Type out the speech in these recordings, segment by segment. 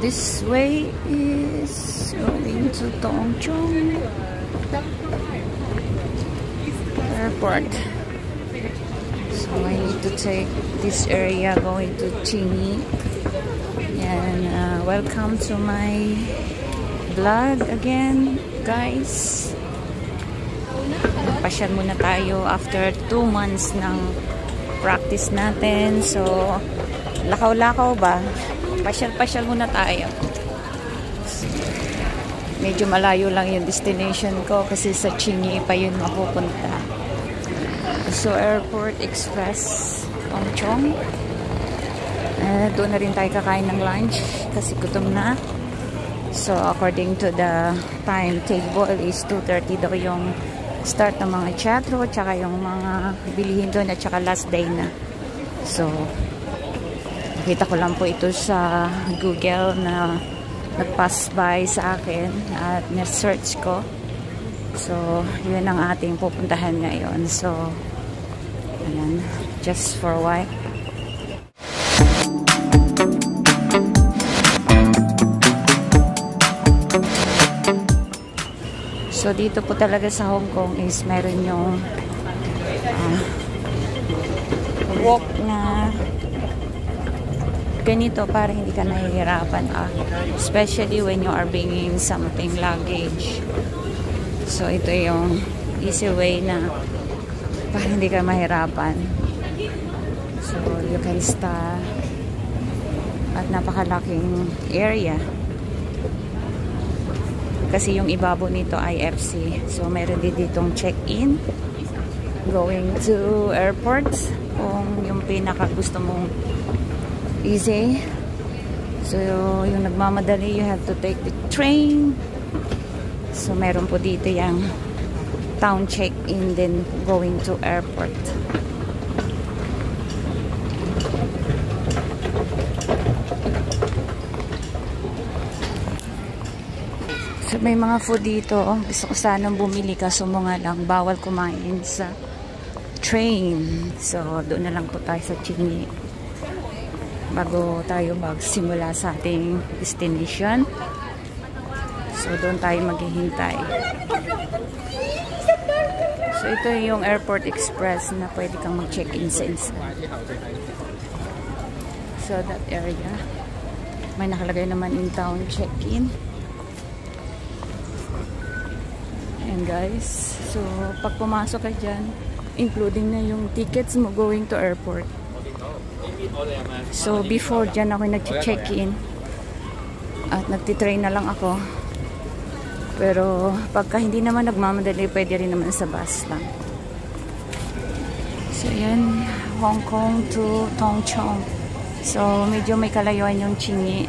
this way is going to Tongchong Airport. So I need to take this area going to Chinyi. And welcome to my vlog again, guys. Pasyal muna tayo after 2 months ng practice natin. So lakaw-lakaw ba? Pasyal-pasyal muna tayo. Medyo malayo lang yung destination ko kasi sa Chinyi pa yun mapupunta. So Airport Express Tongchong. Doon na rin tayo kakain ng lunch kasi gutom na. So according to the timetable is 2:30 daw yung start ng mga teatro tsaka yung mga bilihin doon at tsaka last day na. So nakita ko lang po ito sa Google na nag-pass by sa akin at na-search ko. So yun ang ating pupuntahan ngayon. So ayan, just for a while. So dito po talaga sa Hong Kong is meron yung walk na ganito para hindi ka nahihirapan, especially when you are bringing something luggage. So ito yung easy way na para hindi ka mahirapan. So you can start at napakalaking area. Kasi yung ibabo nito ay FC. So, meron din ditong check-in. Going to airport. Kung yung pinaka gusto mong easy. So, yung nagmamadali, you have to take the train. So, meron po dito yung town check-in then going to airport. So, may mga food dito. Gusto ko sanang bumili kaso nga lang bawal kumain sa train. So, doon na lang po tayo sa Chinyi bago tayo magsimula sa ating destination. So, doon tayo maghihintay. So, ito yung Airport Express na pwede kang mag-check-in sa inside. So, that area. May nakalagay naman in town check-in. And guys, so pag pumasok ka dyan, including na yung tickets mo going to airport. So before dyan ako nag-check-in at nagtitrain na lang ako. Pero pagka hindi naman nagmamadali, pwede rin naman sa bus lang. So yan, Hong Kong to Tongchong. So medyo may kalayuan yung Chinyi.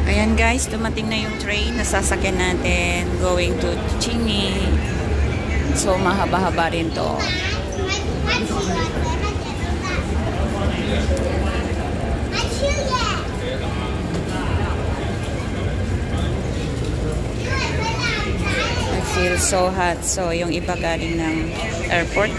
Ayan guys, dumating na yung train na sasakyan natin going to Chinyi. So mahaba-haba rin to. I feel so hot. So yung iba galing ng airport.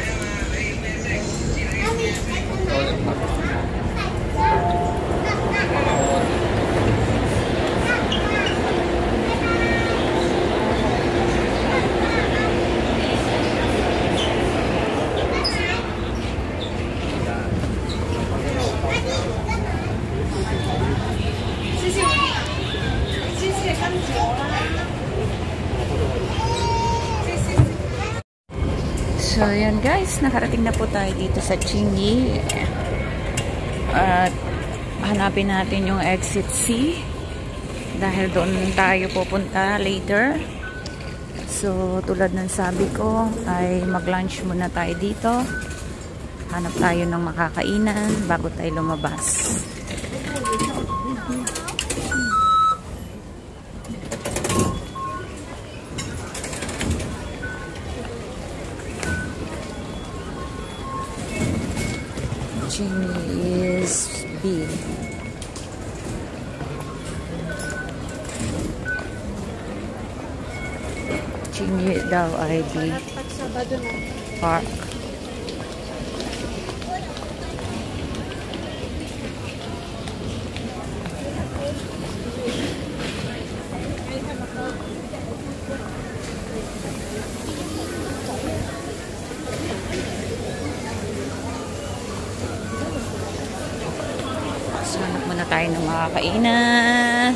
So, yan guys, nakarating na po tayo dito sa Chinyi. At hanapin natin yung exit C. Dahil doon tayo pupunta later. So, tulad ng sabi ko, ay mag-lunch muna tayo dito. Hanap tayo ng makakainan bago tayo lumabas. Chingy is B. Chingy daw ay B. Park. Hanap muna tayo ng mga kainan.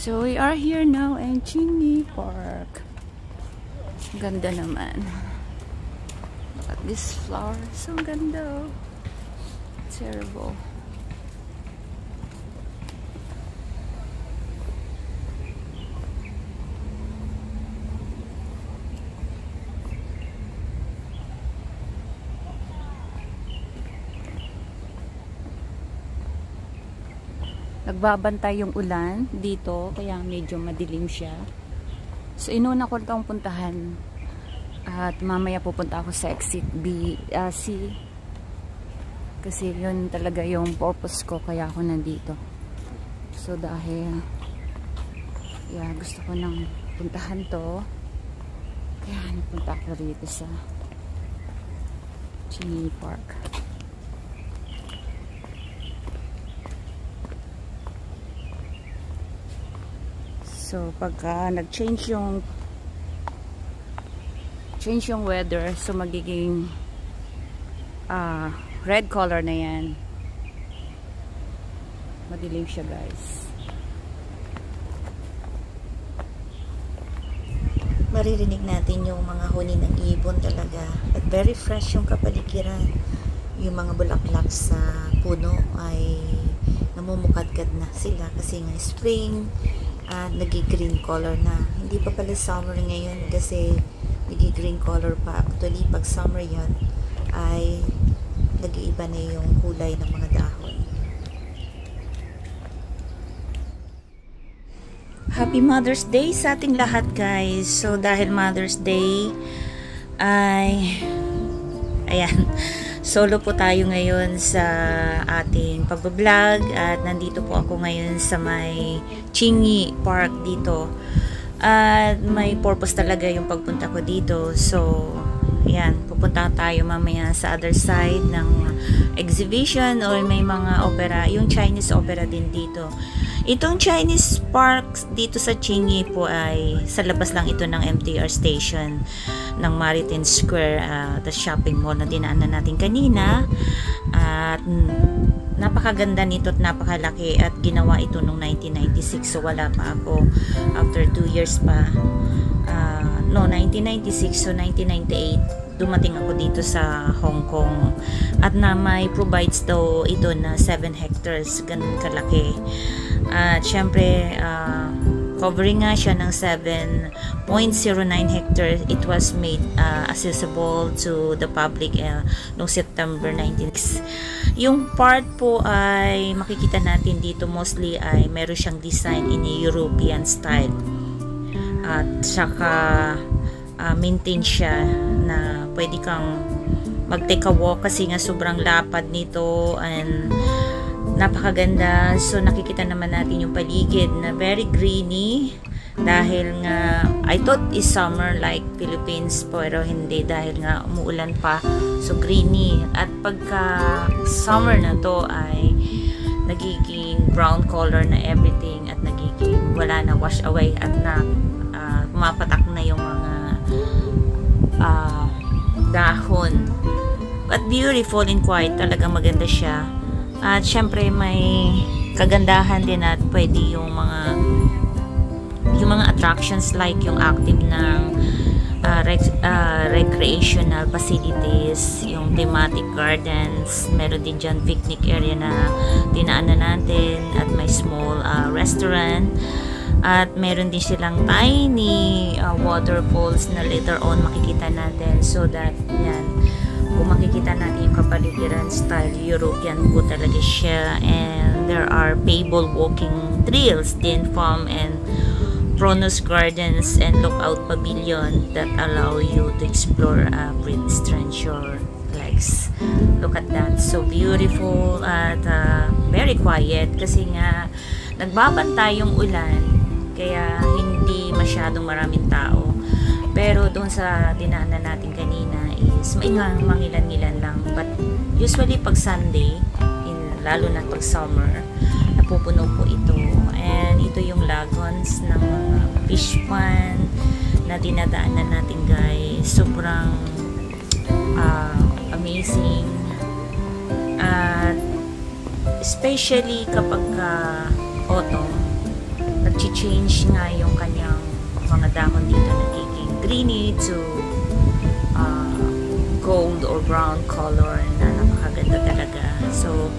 So we are here now in Chingy Park. Ganda naman. Look at this flower. So ganda. Terrible. Nagbabantay yung ulan dito, kaya medyo madilim siya. So inuna ko itong puntahan at mamaya pupunta ako sa exit C kasi yun talaga yung purpose ko, kaya ako nandito. So dahil gusto ko nang puntahan to, kaya napunta ako rito sa Chingy Park. So pagka nag-change yung weather, so magiging red color na yan. Madilim siya, guys. Maririnig natin yung mga huni ng ibon talaga. At very fresh yung kapaligiran. Yung mga bulaklak sa puno ay namumukadkad na sila kasi nga spring. Nagi-green color na. Hindi pa pala summer ngayon kasi nagi-green color pa. Actually, pag summer yan ay nag-iiba na yung kulay ng mga dahon. Happy Mother's Day sa ating lahat, guys. So dahil Mother's Day ay ayan, solo po tayo ngayon sa ating pagbablog at nandito po ako ngayon sa may Chingy Park dito. At may purpose talaga yung pagpunta ko dito. So, ayan, pupunta tayo mamaya sa other side ng exhibition or may mga opera, yung Chinese opera din dito. Itong Chinese Park dito sa Chingy po ay sa labas lang ito ng MTR station ng Maritime Square, the shopping mall na dinaanan natin kanina. At napakaganda nito at napakalaki at ginawa ito noong 1996, so wala pa ako. After 2 years pa, 1996, so 1998 dumating ako dito sa Hong Kong at na may provides daw ito na 7 hectares, ganun kalaki. At syempre covering nga siya ng 7.09 hectares. It was made accessible to the public noong September 19. Yung part po ay makikita natin dito mostly ay meron siyang design in a European style. At saka maintain siya na pwede kang mag-take a walk kasi nga sobrang lapad nito and napakaganda. So nakikita naman natin yung paligid na very greeny dahil nga I thought is summer like Philippines pero hindi dahil nga umuulan pa, so greeny. At pagka summer na to ay nagiging brown color na everything at nagiging wala na, wash away at na pumapatak na yung mga dahon. But beautiful and quiet, talagang maganda siya. At syempre may kagandahan din at pwede yung mga attractions like yung active ng recreational facilities, yung thematic gardens, meron din dyan picnic area na dinaanan natin, at may small restaurant, at meron din silang tiny waterfalls na later on makikita natin. So that yan, kung makikita natin yung kapaligiran, style European po talaga siya. And there are paved walking trails din from and Kronos Gardens and Lookout Pavilion that allow you to explore pedestrian shore lakes. Look at that, so beautiful at very quiet kasi nga nagbabantay yung ulan, kaya hindi masyadong maraming tao. Pero doon sa dinaanan natin kanina is maingang mangilan-ngilan lang, but usually pag Sunday, lalo na pag summer, napupuno po ito. And ito yung lagons ng mga fish pond na dinadaanan natin, guys. Sobrang amazing. At especially kapag autumn, nag-change nga yung kanyang mga dahon dito, nagiging greeny to gold or brown color na napakaganda talaga. So,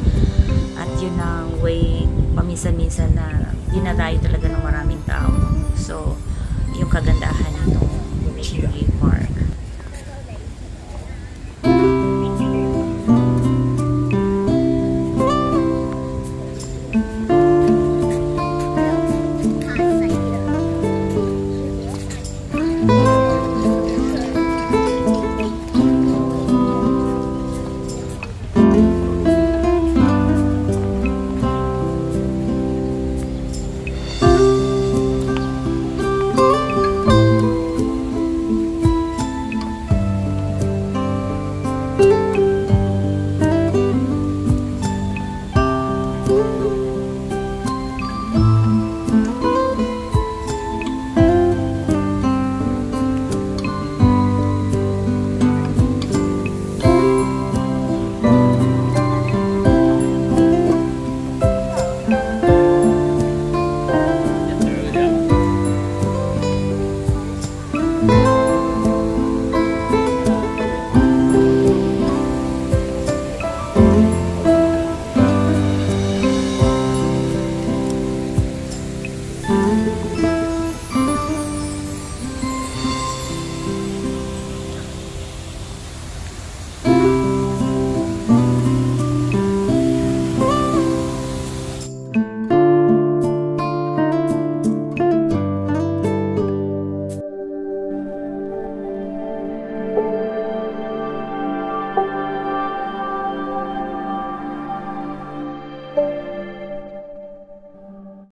at yun ang way paminsan-minsan na dinadayo talaga ng maraming tao. So, yung kagandahan ng Chingy Park.